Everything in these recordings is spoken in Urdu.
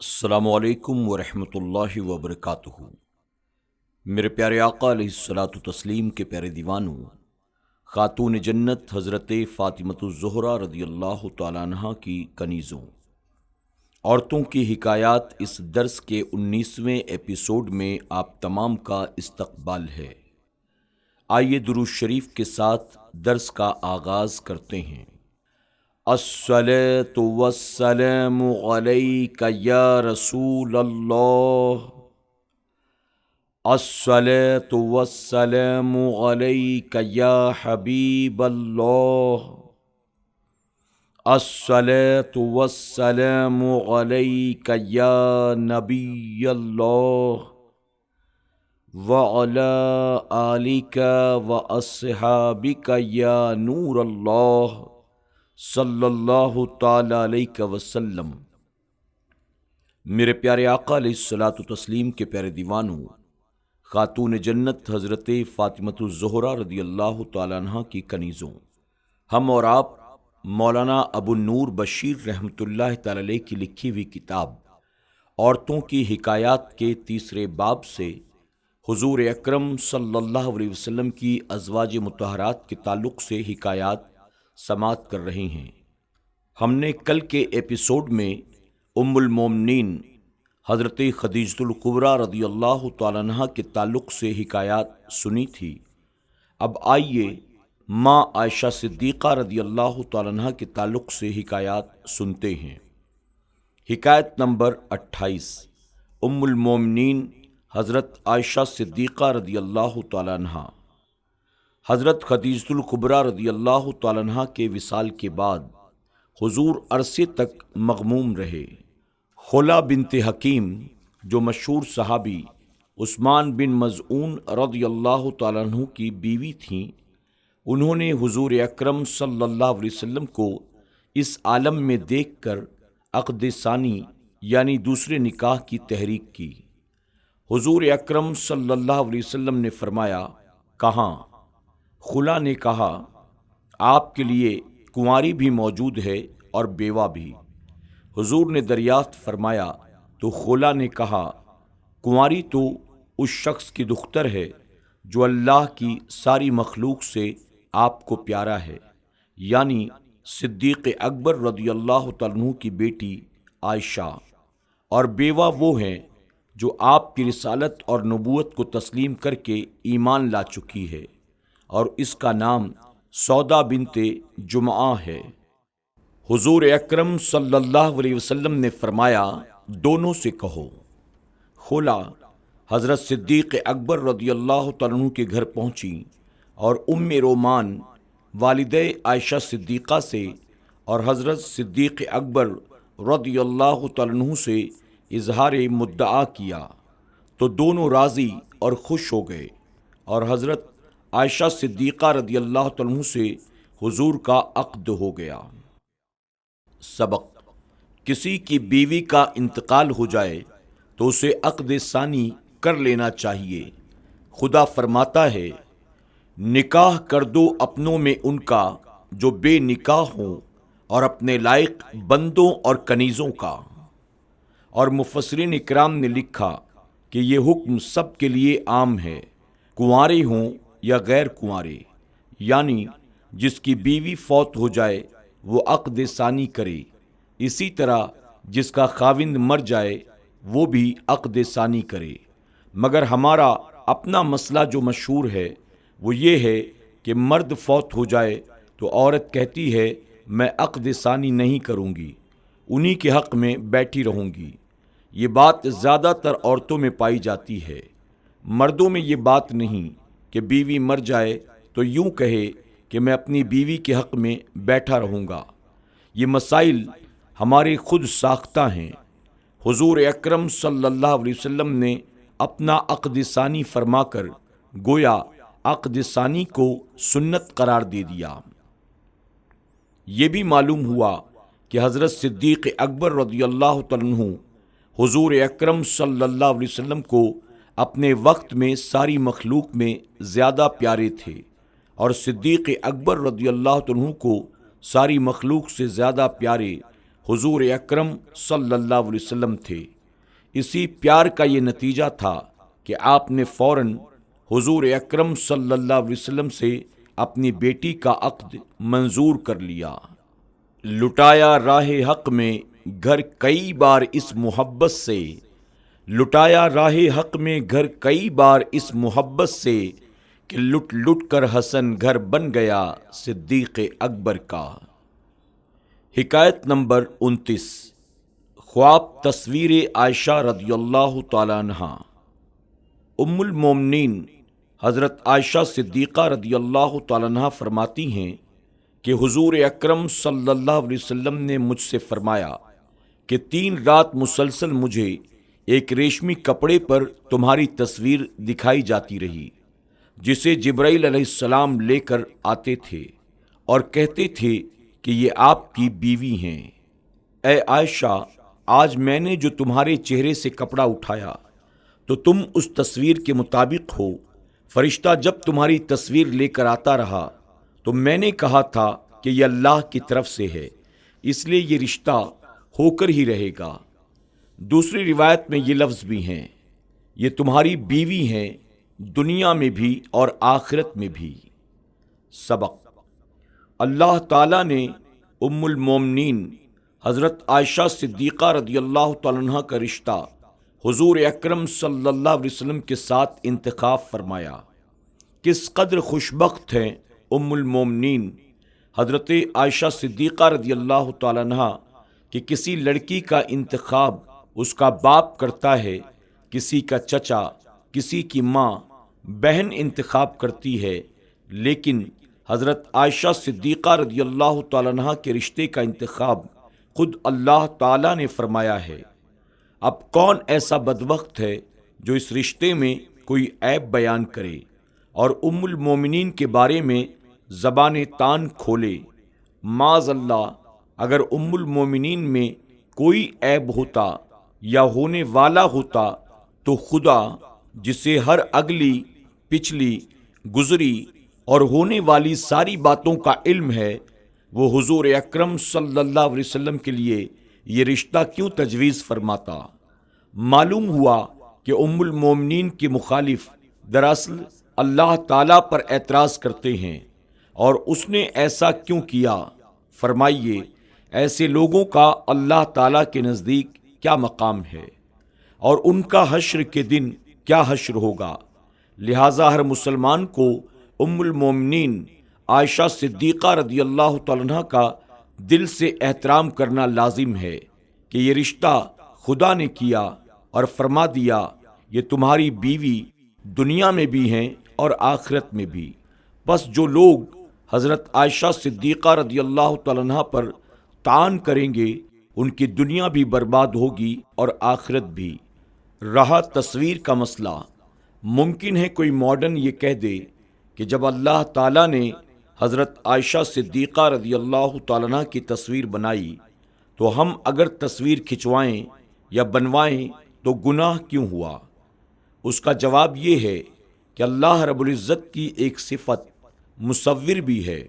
السلام علیکم ورحمۃ اللہ وبرکاتہ۔ میرے پیارے آقا علیہ الصلاۃ والتسلیم کے پیارے دیوانوں، خاتون جنت حضرت فاطمۃ الزہرا رضی اللہ تعالیٰ عنہ کی کنیزوں، عورتوں کی حکایات اس درس کے 19ویں ایپیسوڈ میں آپ تمام کا استقبال ہے۔ آئیے درود شریف کے ساتھ درس کا آغاز کرتے ہیں۔ الصلاۃ والسلام علیک یا رسول اللہ، الصلاۃ والسلام علیک یا حبیب اللہ، الصلاۃ والسلام علیک یا نبی اللہ، وعلی آلک واصحابک یا نور اللہ صلی اللہ تعالی علیہ وسلم۔ میرے پیارے آقا علیہ الصلاۃ والتسلیم کے پیارے دیوانوں، خاتون جنت حضرت فاطمۃ الزہرا رضی اللہ تعالیٰ عنہ کی کنیزوں، ہم اور آپ مولانا ابو النور بشیر رحمۃ اللہ تعالی علیہ کی لکھی ہوئی کتاب عورتوں کی حکایات کے تیسرے باب سے حضور اکرم صلی اللہ علیہ وسلم کی ازواج مطہرات کے تعلق سے حکایات سماعت کر رہے ہیں۔ ہم نے کل کے ایپیسوڈ میں ام المومنین حضرت خدیجۃ الکبریٰ رضی اللہ تعالیٰ عنہ کے تعلق سے حکایات سنی تھی۔ اب آئیے ماں عائشہ صدیقہ رضی اللہ تعالیٰ عنہ کے تعلق سے حکایات سنتے ہیں۔ حکایت نمبر 28۔ ام المومنین حضرت عائشہ صدیقہ رضی اللہ تعالیٰ عنہ۔ حضرت خدیجۃ الکبریٰ رضی اللہ تعالیٰ عنہ کے وصال کے بعد حضور عرصے تک مغموم رہے۔ خولہ بنت حکیم جو مشہور صحابی عثمان بن مظعون رضی اللہ تعالیٰ عنہ کی بیوی تھیں، انہوں نے حضور اکرم صلی اللہ علیہ وسلم کو اس عالم میں دیکھ کر عقد ثانی یعنی دوسرے نکاح کی تحریک کی۔ حضور اکرم صلی اللہ علیہ وسلم نے فرمایا، کہاں؟ خلا نے کہا، آپ کے لیے کنواری بھی موجود ہے اور بیوہ بھی۔ حضور نے دریافت فرمایا تو خلا نے کہا، کنواری تو اس شخص کی دختر ہے جو اللہ کی ساری مخلوق سے آپ کو پیارا ہے، یعنی صدیق اکبر رضی اللہ تعالیٰ عنہ کی بیٹی عائشہ، اور بیوہ وہ ہیں جو آپ کی رسالت اور نبوت کو تسلیم کر کے ایمان لا چکی ہے، اور اس کا نام سودا بنت جمعہ ہے۔ حضور اکرم صلی اللہ علیہ وسلم نے فرمایا، دونوں سے کہو۔ خلا حضرت صدیق اکبر رضی اللہ تعالیٰ عنہ کے گھر پہنچی اور ام رومان والدہ عائشہ صدیقہ سے اور حضرت صدیق اکبر رضی اللہ تعالیٰ عنہ سے اظہار مدعا کیا تو دونوں راضی اور خوش ہو گئے، اور حضرت عائشہ صدیقہ رضی اللہ تعالیٰ عنہ سے حضور کا عقد ہو گیا۔ سبق: کسی کی بیوی کا انتقال ہو جائے تو اسے عقد ثانی کر لینا چاہیے۔ خدا فرماتا ہے، نکاح کر دو اپنوں میں ان کا جو بے نکاح ہوں، اور اپنے لائق بندوں اور کنیزوں کا۔ اور مفسرین اکرام نے لکھا کہ یہ حکم سب کے لیے عام ہے، کنوارے ہوں یا غیر کنوارے، یعنی جس کی بیوی فوت ہو جائے وہ عقد ثانی کرے، اسی طرح جس کا خاوند مر جائے وہ بھی عقد ثانی کرے۔ مگر ہمارا اپنا مسئلہ جو مشہور ہے وہ یہ ہے کہ مرد فوت ہو جائے تو عورت کہتی ہے میں عقد ثانی نہیں کروں گی، انہی کے حق میں بیٹھی رہوں گی۔ یہ بات زیادہ تر عورتوں میں پائی جاتی ہے، مردوں میں یہ بات نہیں کہ بیوی مر جائے تو یوں کہے کہ میں اپنی بیوی کے حق میں بیٹھا رہوں گا۔ یہ مسائل ہمارے خود ساختہ ہیں۔ حضور اکرم صلی اللہ علیہ وسلم نے اپنا عقد ثانی فرما کر گویا عقد ثانی کو سنت قرار دے دیا۔ یہ بھی معلوم ہوا کہ حضرت صدیق اکبر رضی اللہ تعالیٰ عنہ حضور اکرم صلی اللہ علیہ وسلم کو اپنے وقت میں ساری مخلوق میں زیادہ پیارے تھے، اور صدیق اکبر رضی اللہ عنہ کو ساری مخلوق سے زیادہ پیارے حضور اکرم صلی اللہ علیہ وسلم تھے۔ اسی پیار کا یہ نتیجہ تھا کہ آپ نے فوراً حضور اکرم صلی اللہ علیہ وسلم سے اپنی بیٹی کا عقد منظور کر لیا۔ لٹایا راہ حق میں گھر کئی بار اس محبت سے، لٹایا راہ حق میں گھر کئی بار اس محبت سے، کہ لٹ لٹ کر حسن گھر بن گیا صدیق اکبر کا۔ حکایت نمبر 29۔ خواب تصویر عائشہ رضی اللہ تعالیٰ عنہ۔ ام المومنین حضرت عائشہ صدیقہ رضی اللہ تعالیٰ عنہ فرماتی ہیں کہ حضور اکرم صلی اللہ علیہ وسلم نے مجھ سے فرمایا کہ 3 رات مسلسل مجھے ایک ریشمی کپڑے پر تمہاری تصویر دکھائی جاتی رہی، جسے جبرائیل علیہ السلام لے کر آتے تھے اور کہتے تھے کہ یہ آپ کی بیوی ہیں۔ اے عائشہ، آج میں نے جو تمہارے چہرے سے کپڑا اٹھایا تو تم اس تصویر کے مطابق ہو۔ فرشتہ جب تمہاری تصویر لے کر آتا رہا تو میں نے کہا تھا کہ یہ اللہ کی طرف سے ہے، اس لیے یہ رشتہ ہو کر ہی رہے گا۔ دوسری روایت میں یہ لفظ بھی ہیں، یہ تمہاری بیوی ہیں دنیا میں بھی اور آخرت میں بھی۔ سبق: اللہ تعالیٰ نے ام المومنین حضرت عائشہ صدیقہ رضی اللہ تعالیٰ عنہ کا رشتہ حضور اکرم صلی اللہ علیہ وسلم کے ساتھ انتخاب فرمایا۔ کس قدر خوشبخت ہیں ام المومنین حضرت عائشہ صدیقہ رضی اللہ تعالیٰ عنہ کہ کسی لڑکی کا انتخاب اس کا باپ کرتا ہے، کسی کا چچا، کسی کی ماں، بہن انتخاب کرتی ہے، لیکن حضرت عائشہ صدیقہ رضی اللہ تعالیٰ عنہ کے رشتے کا انتخاب خود اللہ تعالیٰ نے فرمایا ہے۔ اب کون ایسا بدبخت ہے جو اس رشتے میں کوئی عیب بیان کرے اور ام المومنین کے بارے میں زبان تان کھولے؟ معاذ اللہ، اگر ام المومنین میں کوئی عیب ہوتا یا ہونے والا ہوتا تو خدا، جسے ہر اگلی، پچھلی، گزری اور ہونے والی ساری باتوں کا علم ہے، وہ حضور اکرم صلی اللہ علیہ وسلم کے لیے یہ رشتہ کیوں تجویز فرماتا؟ معلوم ہوا کہ ام المومنین کے مخالف دراصل اللہ تعالیٰ پر اعتراض کرتے ہیں، اور اس نے ایسا کیوں کیا؟ فرمائیے، ایسے لوگوں کا اللہ تعالیٰ کے نزدیک کیا مقام ہے، اور ان کا حشر کے دن کیا حشر ہوگا؟ لہٰذا ہر مسلمان کو ام المومنین عائشہ صدیقہ رضی اللہ تعالیٰ عنہ کا دل سے احترام کرنا لازم ہے کہ یہ رشتہ خدا نے کیا اور فرما دیا یہ تمہاری بیوی دنیا میں بھی ہیں اور آخرت میں بھی۔ بس جو لوگ حضرت عائشہ صدیقہ رضی اللہ تعالیٰ عنہ پر طعن کریں گے، ان کی دنیا بھی برباد ہوگی اور آخرت بھی۔ رہا تصویر کا مسئلہ، ممکن ہے کوئی ماڈرن یہ کہہ دے کہ جب اللہ تعالیٰ نے حضرت عائشہ صدیقہ رضی اللہ تعالیٰ عنہ کی تصویر بنائی تو ہم اگر تصویر کھنچوائیں یا بنوائیں تو گناہ کیوں ہوا؟ اس کا جواب یہ ہے کہ اللہ رب العزت کی ایک صفت مصور بھی ہے۔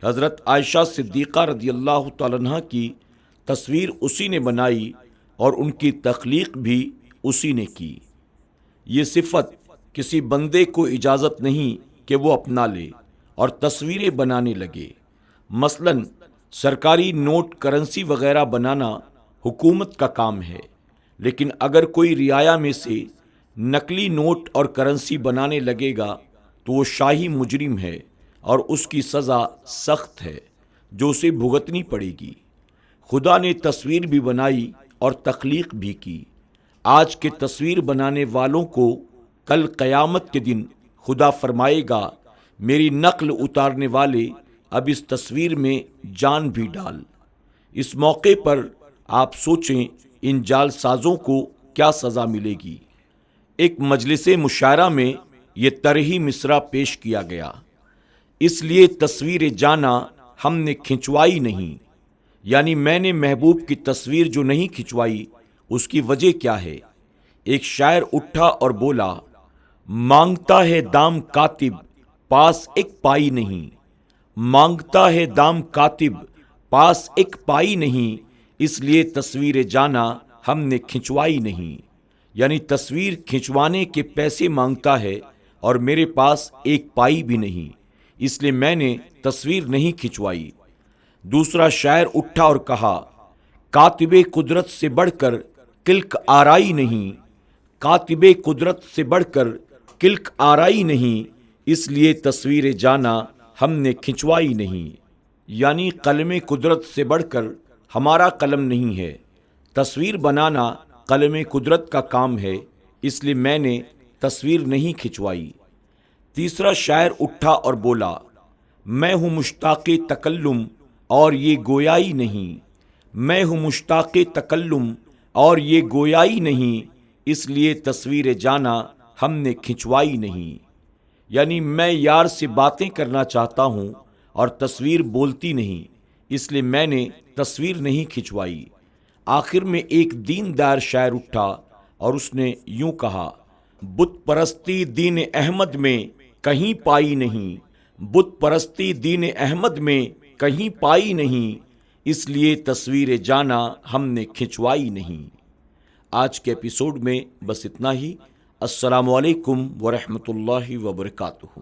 حضرت عائشہ صدیقہ رضی اللہ تعالیٰ عنہ کی تصویر اسی نے بنائی اور ان کی تخلیق بھی اسی نے کی۔ یہ صفت کسی بندے کو اجازت نہیں کہ وہ اپنا لے اور تصویریں بنانے لگے۔ مثلاً سرکاری نوٹ، کرنسی وغیرہ بنانا حکومت کا کام ہے، لیکن اگر کوئی رعایا میں سے نقلی نوٹ اور کرنسی بنانے لگے گا تو وہ شاہی مجرم ہے اور اس کی سزا سخت ہے جو اسے بھگتنی پڑے گی۔ خدا نے تصویر بھی بنائی اور تخلیق بھی کی۔ آج کے تصویر بنانے والوں کو کل قیامت کے دن خدا فرمائے گا، میری نقل اتارنے والے اب اس تصویر میں جان بھی ڈال۔ اس موقع پر آپ سوچیں ان جال سازوں کو کیا سزا ملے گی۔ ایک مجلس مشاعرہ میں یہ طرحی مصرع پیش کیا گیا، اس لیے تصویر جانا ہم نے کھنچوائی نہیں، یعنی میں نے محبوب کی تصویر جو نہیں کھنچوائی اس کی وجہ کیا ہے؟ ایک شاعر اٹھا اور بولا، مانگتا ہے دام کاتب پاس ایک پائی نہیں، مانگتا ہے دام کاتب پاس ایک پائی نہیں، اس لیے تصویر جانا ہم نے کھنچوائی نہیں، یعنی تصویر کھنچوانے کے پیسے مانگتا ہے اور میرے پاس ایک پائی بھی نہیں، اس لیے میں نے تصویر نہیں کھنچوائی۔ دوسرا شاعر اٹھا اور کہا، کاتب قدرت سے بڑھ کر کلک آرائی نہیں، کاتب قدرت سے بڑھ کر کلک آرائی نہیں، اس لیے تصویر جانا ہم نے کھنچوائی نہیں، یعنی قلم قدرت سے بڑھ کر ہمارا قلم نہیں ہے، تصویر بنانا قلم قدرت کا کام ہے، اس لیے میں نے تصویر نہیں کھنچوائی۔ تیسرا شاعر اٹھا اور بولا، میں ہوں مشتاق تکلم اور یہ گویائی نہیں، میں ہوں مشتاق تکلم اور یہ گویائی نہیں، اس لیے تصویر جانا ہم نے کھنچوائی نہیں، یعنی میں یار سے باتیں کرنا چاہتا ہوں اور تصویر بولتی نہیں، اس لیے میں نے تصویر نہیں کھنچوائی۔ آخر میں ایک دیندار شاعر اٹھا اور اس نے یوں کہا، بت پرستی دین احمد میں کہیں پائی نہیں، بت پرستی دین احمد میں کہیں پائی نہیں، اس لیے تصویر جانا ہم نے کھنچوائی نہیں۔ آج کے ایپیسوڈ میں بس اتنا ہی۔ السلام علیکم ورحمۃ اللہ وبرکاتہ۔